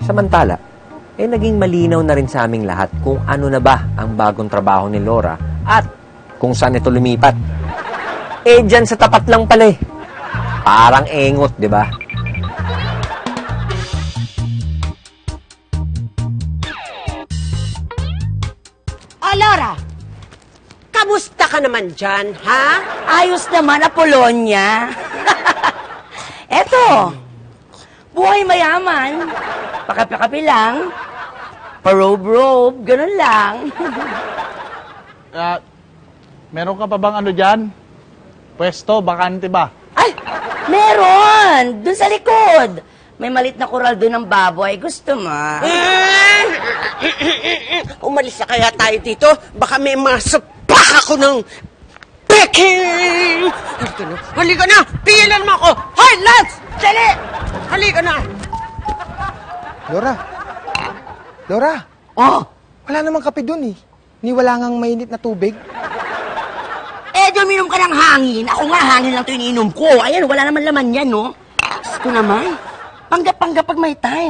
Samantala, naging malinaw na rin sa aming lahat kung ano na ba ang bagong trabaho ni Laura at kung saan ito lumipat. Dyan sa tapat lang pala eh. Parang engot, di ba? Oh, Laura! Kamusta ka naman dyan, ha? Ayos naman, Apolonia. Eto, buhay mayaman. Pakapi-kapi lang. Parobe-robe, ganun lang. Meron ka pa bang ano dyan? Pwesto, bakante ba? Ay, meron! Doon sa likod. May malit na koral doon ng baboy. Gusto mo? Umalis na kaya tayo dito. Baka may masapak ako ng peking! Halika na! Pigilan mo ako! Hoy, Lance! Dali! Halika na! Laura! Laura! Oh! Wala namang kape dun eh. Ni wala ngang mainit na tubig. Uminom ka ng hangin. Ako nga, hangin lang ito iniinom ko. Ayan, wala naman laman yan, no? Diyos ko naman. Panggap-panggap pag may time.